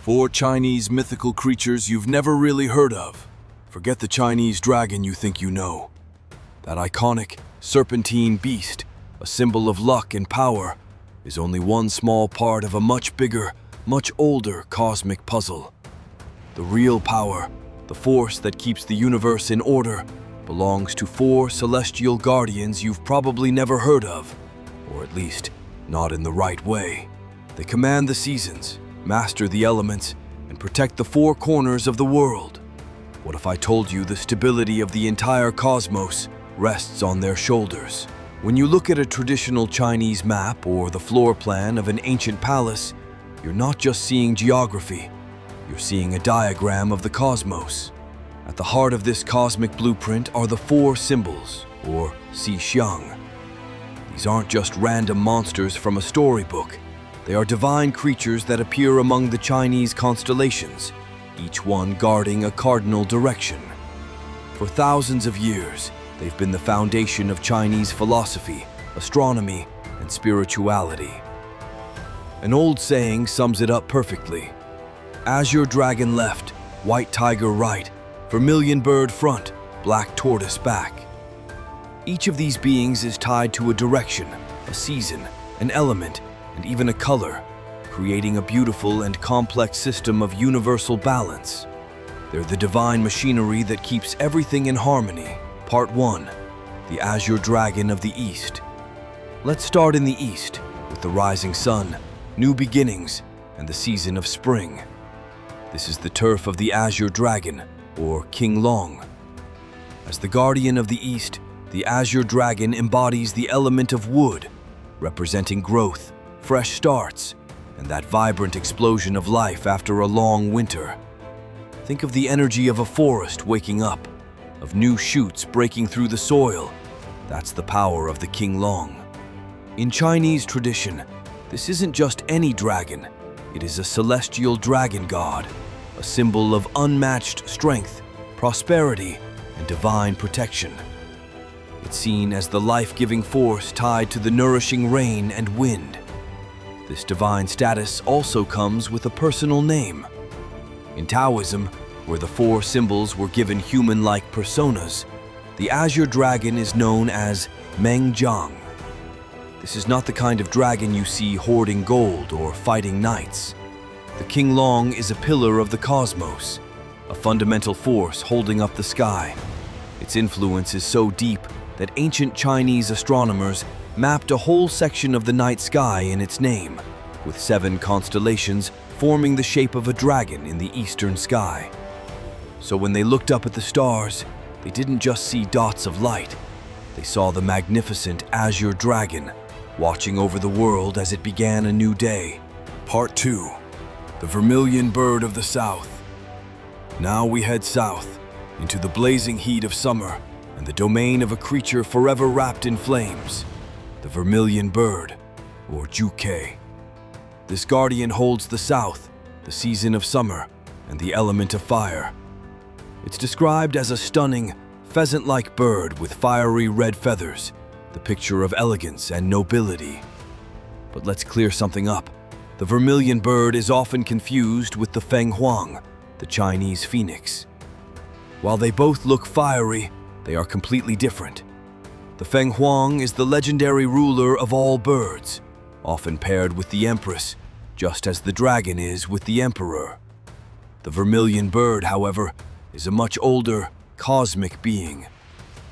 4 Chinese mythical creatures you've never really heard of. Forget the Chinese dragon you think you know. That iconic, serpentine beast, a symbol of luck and power, is only one small part of a much bigger, much older cosmic puzzle. The real power, the force that keeps the universe in order, belongs to 4 celestial guardians you've probably never heard of, or at least, not in the right way. They command the seasons, master the elements, and protect the 4 corners of the world. What if I told you the stability of the entire cosmos rests on their shoulders? When you look at a traditional Chinese map or the floor plan of an ancient palace, you're not just seeing geography, you're seeing a diagram of the cosmos. At the heart of this cosmic blueprint are the 4 symbols, or Xixiang. These aren't just random monsters from a storybook. They are divine creatures that appear among the Chinese constellations, each one guarding a cardinal direction. For thousands of years, they've been the foundation of Chinese philosophy, astronomy, and spirituality. An old saying sums it up perfectly. Azure dragon left, white tiger right, vermilion bird front, black tortoise back. Each of these beings is tied to a direction, a season, an element, and even a color, creating a beautiful and complex system of universal balance. They're the divine machinery that keeps everything in harmony. Part 1. The Azure Dragon of the East. Let's start in the East, with the rising sun, new beginnings, and the season of spring. This is the turf of the Azure Dragon, or King Long. As the guardian of the East, the Azure Dragon embodies the element of wood, representing growth, fresh starts, and that vibrant explosion of life after a long winter. Think of the energy of a forest waking up, of new shoots breaking through the soil. That's the power of the King Long. In Chinese tradition, this isn't just any dragon. It is a celestial dragon god, a symbol of unmatched strength, prosperity, and divine protection. It's seen as the life-giving force tied to the nourishing rain and wind. This divine status also comes with a personal name. In Taoism, where the 4 symbols were given human-like personas, the Azure Dragon is known as Mengjiang. This is not the kind of dragon you see hoarding gold or fighting knights. The King Long is a pillar of the cosmos, a fundamental force holding up the sky. Its influence is so deep that ancient Chinese astronomers mapped a whole section of the night sky in its name, with 7 constellations forming the shape of a dragon in the eastern sky. So when they looked up at the stars, they didn't just see dots of light. They saw the magnificent Azure Dragon watching over the world as it began a new day. Part 2. The Vermilion Bird of the South. Now we head south, into the blazing heat of summer and the domain of a creature forever wrapped in flames, the Vermilion Bird, or Juke. This guardian holds the south, the season of summer, and the element of fire. It's described as a stunning, pheasant-like bird with fiery red feathers, the picture of elegance and nobility. But let's clear something up. The Vermilion Bird is often confused with the Feng Huang, the Chinese phoenix. While they both look fiery, they are completely different. The Feng Huang is the legendary ruler of all birds, often paired with the Empress, just as the dragon is with the Emperor. The Vermilion Bird, however, is a much older, cosmic being,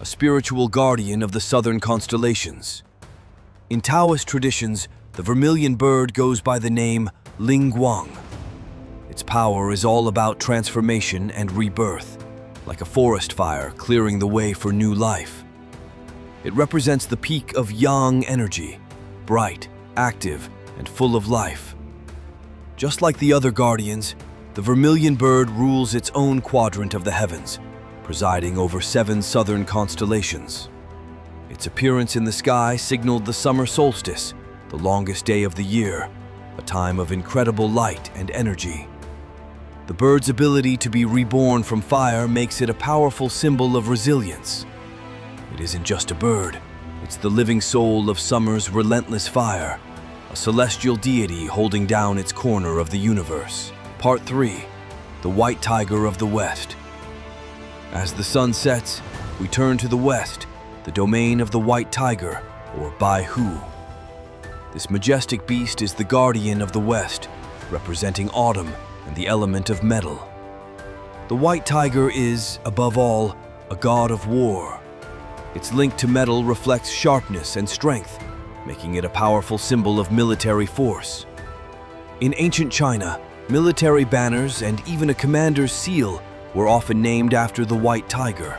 a spiritual guardian of the southern constellations. In Taoist traditions, the Vermilion Bird goes by the name Ling Guang. Its power is all about transformation and rebirth, like a forest fire clearing the way for new life. It represents the peak of yang energy, bright, active, and full of life. Just like the other guardians, the Vermilion Bird rules its own quadrant of the heavens, presiding over 7 southern constellations. Its appearance in the sky signaled the summer solstice, the longest day of the year, a time of incredible light and energy. The bird's ability to be reborn from fire makes it a powerful symbol of resilience. It isn't just a bird, it's the living soul of summer's relentless fire, a celestial deity holding down its corner of the universe. Part 3. The White Tiger of the West. As the sun sets, we turn to the west, the domain of the White Tiger, or Bai Hu. This majestic beast is the guardian of the West, representing autumn and the element of metal. The White Tiger is, above all, a god of war. Its link to metal reflects sharpness and strength, making it a powerful symbol of military force. In ancient China, military banners and even a commander's seal were often named after the White Tiger.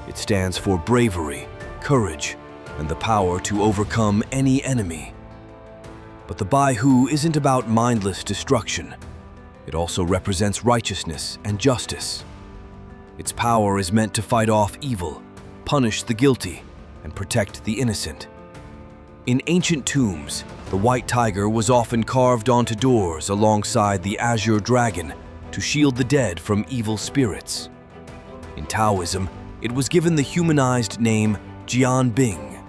It stands for bravery, courage, and the power to overcome any enemy. But the Bai Hu isn't about mindless destruction. It also represents righteousness and justice. Its power is meant to fight off evil, punish the guilty, and protect the innocent. In ancient tombs, the White Tiger was often carved onto doors alongside the azure dragon to shield the dead from evil spirits. In Taoism, it was given the humanized name Jianbing.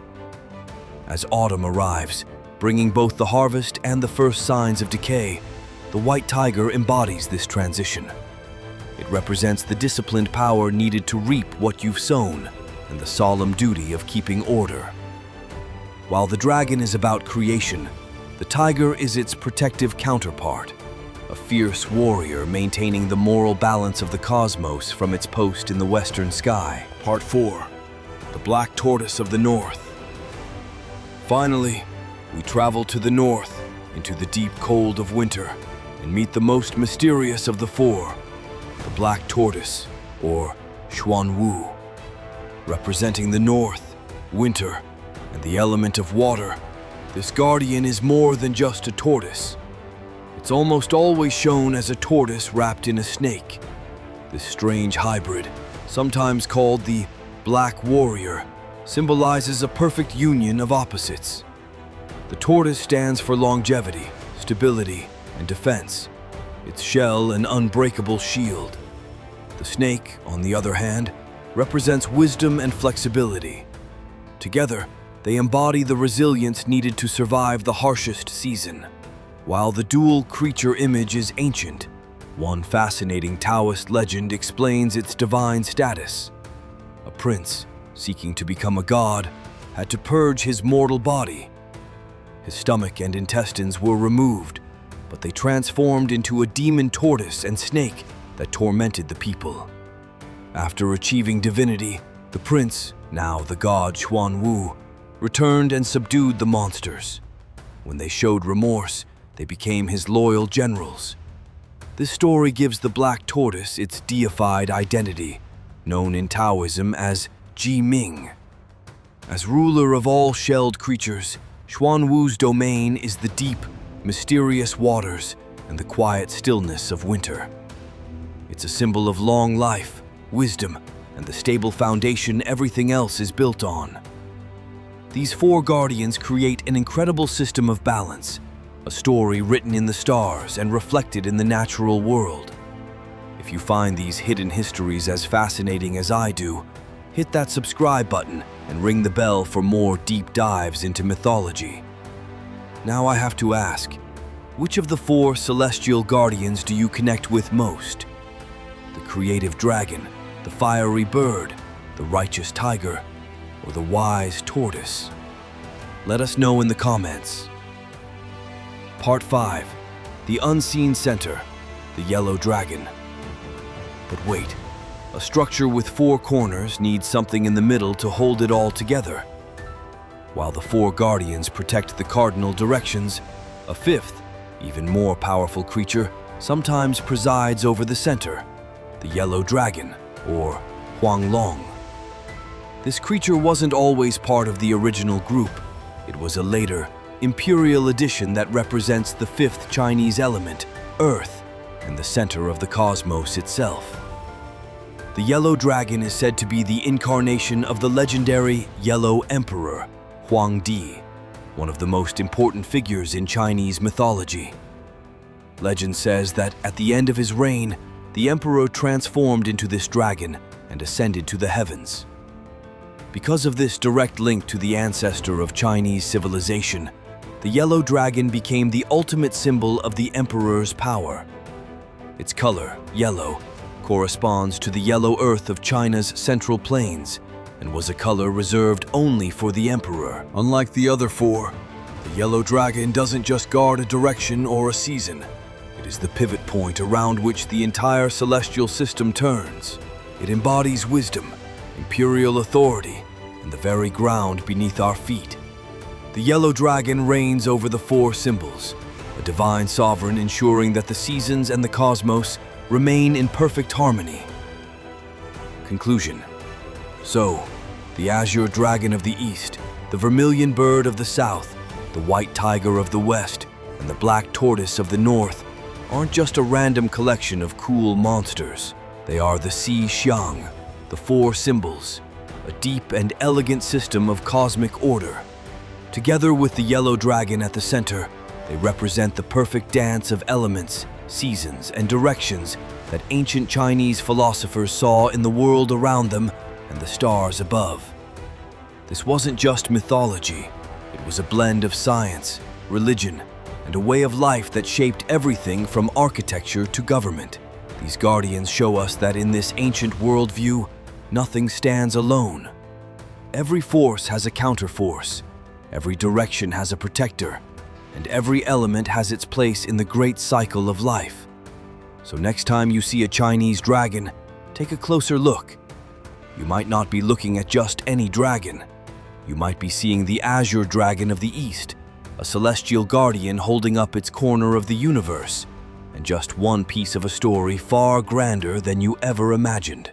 As autumn arrives, bringing both the harvest and the first signs of decay, the White Tiger embodies this transition. It represents the disciplined power needed to reap what you've sown and the solemn duty of keeping order. While the dragon is about creation, the tiger is its protective counterpart, a fierce warrior maintaining the moral balance of the cosmos from its post in the western sky. Part 4. The Black Tortoise of the North. Finally, we travel to the north, into the deep cold of winter, and meet the most mysterious of the four, the Black Tortoise, or Xuanwu. Representing the north, winter, and the element of water, this guardian is more than just a tortoise. It's almost always shown as a tortoise wrapped in a snake. This strange hybrid, sometimes called the Black Warrior, symbolizes a perfect union of opposites. The tortoise stands for longevity, stability, and defense, its shell an unbreakable shield. The snake, on the other hand, represents wisdom and flexibility. Together, they embody the resilience needed to survive the harshest season. While the dual creature image is ancient, one fascinating Taoist legend explains its divine status. A prince, seeking to become a god, had to purge his mortal body. His stomach and intestines were removed, but they transformed into a demon tortoise and snake that tormented the people. After achieving divinity, the prince, now the god Xuanwu, returned and subdued the monsters. When they showed remorse, they became his loyal generals. This story gives the Black Tortoise its deified identity, known in Taoism as Ji-Ming. As ruler of all shelled creatures, Xuanwu's domain is the deep, mysterious waters and the quiet stillness of winter. It's a symbol of long life, wisdom, and the stable foundation everything else is built on. These four guardians create an incredible system of balance, a story written in the stars and reflected in the natural world. If you find these hidden histories as fascinating as I do, hit that subscribe button and ring the bell for more deep dives into mythology. Now I have to ask, which of the four celestial guardians do you connect with most? The creative dragon, the fiery bird, the righteous tiger, or the wise tortoise? Let us know in the comments. Part 5. The Unseen Center, the Yellow Dragon. But wait, a structure with four corners needs something in the middle to hold it all together. While the four guardians protect the cardinal directions, a fifth, even more powerful creature sometimes presides over the center, the Yellow Dragon, or Huanglong. This creature wasn't always part of the original group. It was a later, imperial addition that represents the fifth Chinese element, Earth, and the center of the cosmos itself. The Yellow Dragon is said to be the incarnation of the legendary Yellow Emperor, Huangdi, one of the most important figures in Chinese mythology. Legend says that at the end of his reign, the emperor transformed into this dragon and ascended to the heavens. Because of this direct link to the ancestor of Chinese civilization, the Yellow Dragon became the ultimate symbol of the emperor's power. Its color, yellow, corresponds to the yellow earth of China's central plains and was a color reserved only for the emperor. Unlike the other four, the yellow dragon doesn't just guard a direction or a season. It is the pivot point around which the entire celestial system turns. It embodies wisdom, imperial authority, and the very ground beneath our feet. The yellow dragon reigns over the four symbols, a divine sovereign ensuring that the seasons and the cosmos remain in perfect harmony. Conclusion. So, the azure dragon of the east, the vermilion bird of the south, the white tiger of the west, and the black tortoise of the north aren't just a random collection of cool monsters. They are the Xi Xiang, the four symbols, a deep and elegant system of cosmic order. Together with the yellow dragon at the center, they represent the perfect dance of elements, seasons, and directions that ancient Chinese philosophers saw in the world around them and the stars above. This wasn't just mythology. It was a blend of science, religion, and a way of life that shaped everything from architecture to government. These guardians show us that in this ancient worldview, nothing stands alone. Every force has a counterforce, every direction has a protector, and every element has its place in the great cycle of life. So next time you see a Chinese dragon, take a closer look. You might not be looking at just any dragon. You might be seeing the azure dragon of the east, a celestial guardian holding up its corner of the universe, and just one piece of a story far grander than you ever imagined.